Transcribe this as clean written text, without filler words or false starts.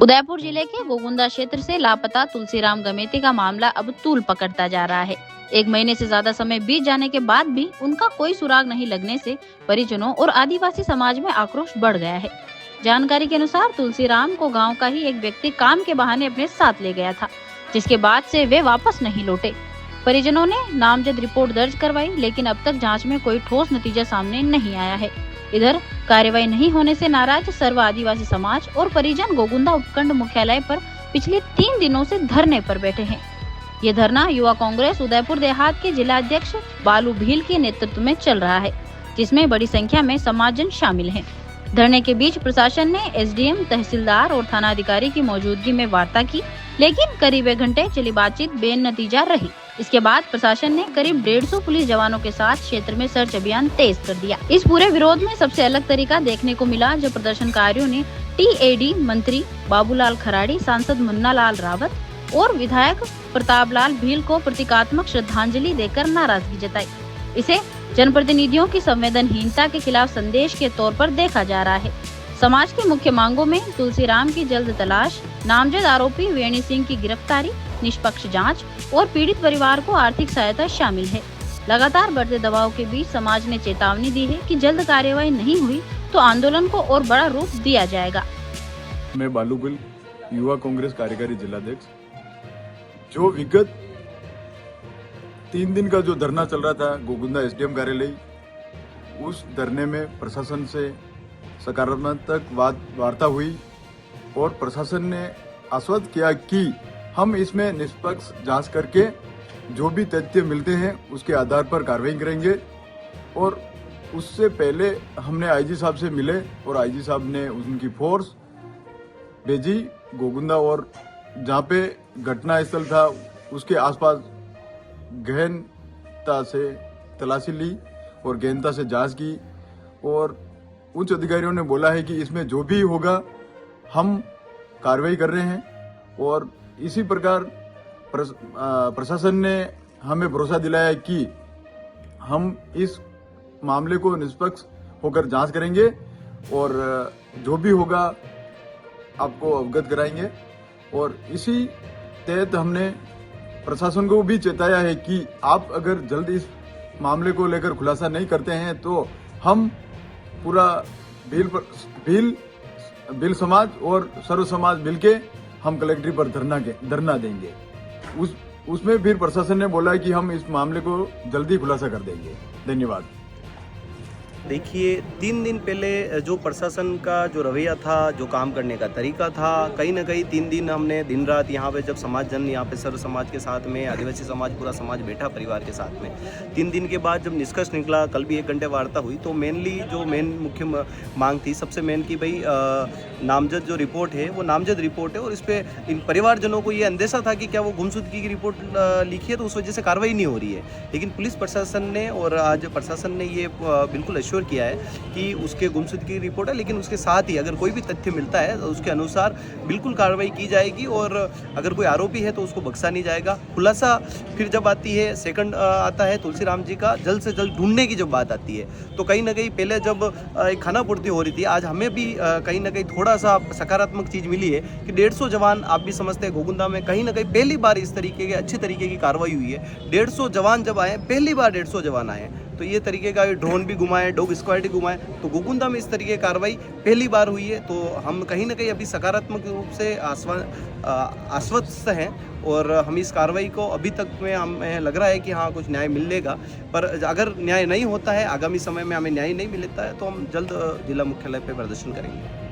उदयपुर जिले के गोगुंदा क्षेत्र से लापता तुलसीराम गमेती का मामला अब तूल पकड़ता जा रहा है। 1 महीने से ज्यादा समय बीत जाने के बाद भी उनका कोई सुराग नहीं लगने से परिजनों और आदिवासी समाज में आक्रोश बढ़ गया है। जानकारी के अनुसार तुलसीराम को गांव का ही एक व्यक्ति काम के बहाने अपने साथ ले गया था, जिसके बाद से वे वापस नहीं लौटे। परिजनों ने नामजद रिपोर्ट दर्ज करवाई, लेकिन अब तक जाँच में कोई ठोस नतीजा सामने नहीं आया है। इधर कार्यवाही नहीं होने से नाराज सर्व आदिवासी समाज और परिजन गोगुंदा उपखंड मुख्यालय पर पिछले 3 दिनों से धरने पर बैठे हैं। ये धरना युवा कांग्रेस उदयपुर देहात के जिला अध्यक्ष बालू भील के नेतृत्व में चल रहा है, जिसमें बड़ी संख्या में समाजजन शामिल हैं। धरने के बीच प्रशासन ने एसडीएम, तहसीलदार और थानाधिकारी की मौजूदगी में वार्ता की, लेकिन करीब 1 घंटे चली बातचीत बेनतीजा रही। इसके बाद प्रशासन ने करीब 150 पुलिस जवानों के साथ क्षेत्र में सर्च अभियान तेज कर दिया। इस पूरे विरोध में सबसे अलग तरीका देखने को मिला, जब प्रदर्शनकारियों ने टीएडी मंत्री बाबूलाल खराड़ी, सांसद मुन्ना लाल रावत और विधायक प्रताप लाल भील को प्रतीकात्मक श्रद्धांजलि देकर नाराजगी जताई। इसे जनप्रतिनिधियों की संवेदनहीनता के खिलाफ संदेश के तौर पर देखा जा रहा है। समाज की मुख्य मांगों में तुलसीराम की जल्द तलाश, नामजद आरोपी वेणी सिंह की गिरफ्तारी, निष्पक्ष जांच और पीड़ित परिवार को आर्थिक सहायता शामिल है। लगातार बढ़ते दबाव के बीच समाज ने चेतावनी दी है कि जल्द कार्यवाही नहीं हुई तो आंदोलन को और बड़ा रूप दिया जाएगा। मैं बालू भील, युवा कांग्रेस कार्यकारी जिलाध्यक्ष। जो विगत 3 दिन का जो धरना चल रहा था गोगुंदा एसडीएम कार्यालय, उस धरने में प्रशासन से सकारात्मक वार्ता हुई और प्रशासन ने आश्वस्त किया कि हम इसमें निष्पक्ष जांच करके जो भी तथ्य मिलते हैं उसके आधार पर कार्रवाई करेंगे। और उससे पहले हमने आईजी साहब से मिले और आईजी साहब ने उनकी फोर्स भेजी गोगुंदा, और जहाँ पे घटना स्थल था उसके आसपास गहनता से तलाशी ली और गहनता से जांच की। और उच्च अधिकारियों ने बोला है कि इसमें जो भी होगा हम कार्रवाई कर रहे हैं। और इसी प्रकार प्रशासन ने हमें भरोसा दिलाया कि हम इस मामले को निष्पक्ष होकर जांच करेंगे और जो भी होगा आपको अवगत कराएंगे। और इसी तहत हमने प्रशासन को भी चेताया है कि आप अगर जल्द इस मामले को लेकर खुलासा नहीं करते हैं तो हम पूरा भील समाज और सर्व समाज मिलके हम कलेक्ट्री पर धरना देंगे। उसमें फिर प्रशासन ने बोला है कि हम इस मामले को जल्दी खुलासा कर देंगे। धन्यवाद। देखिए, 3 दिन पहले जो प्रशासन का जो रवैया था, जो काम करने का तरीका था, कहीं ना कहीं 3 दिन हमने दिन रात यहाँ पे, जब समाजजन यहाँ पे सर्व समाज के साथ में, आदिवासी समाज, पूरा समाज बैठा परिवार के साथ में, 3 दिन के बाद जब निष्कर्ष निकला, कल भी 1 घंटे वार्ता हुई, तो मेनली जो मुख्य मांग थी सबसे मेन की भाई नामजद जो रिपोर्ट है वो नामजद रिपोर्ट है और इस पर इन परिवारजनों को ये अंदेशा था कि क्या वो गुमशुदगी की रिपोर्ट लिखी है तो उस वजह से कार्रवाई नहीं हो रही है। लेकिन पुलिस प्रशासन ने और आज प्रशासन ने ये बिल्कुल एश्योर किया है कि उसके गुमशुदगी की रिपोर्ट है, लेकिन उसके साथ ही अगर कोई भी तथ्य मिलता है तो उसके अनुसार बिल्कुल कार्रवाई की जाएगी और अगर कोई आरोपी है तो उसको बख्शा नहीं जाएगा। खुलासा फिर जब आती है, सेकंड आता है तुलसीराम जी का जल्द से जल्द ढूंढने की जब बात आती है, तो कहीं ना कहीं पहले जब एक खानापूर्ति हो रही थी, आज हमें भी कहीं ना कहीं थोड़ा सा सकारात्मक चीज़ मिली है कि 150 जवान, आप भी समझते हैं गोगुंदा में कहीं ना कहीं पहली बार इस तरीके के अच्छे तरीके की कार्रवाई हुई है। 150 जवान जब आए, पहली बार 150 जवान आए, तो ये तरीके का ड्रोन भी घुमाए, डॉग स्क्वाड भी घुमाए, तो गोगुंदा में इस तरीके की कार्रवाई पहली बार हुई है। तो हम कहीं ना कहीं अभी सकारात्मक रूप से आश्वस्त हैं और हम इस कार्रवाई को अभी तक में हमें लग रहा है कि हाँ कुछ न्याय मिलेगा, पर अगर न्याय नहीं होता है, आगामी समय में हमें न्याय नहीं मिलता है तो हम जल्द जिला मुख्यालय पर प्रदर्शन करेंगे।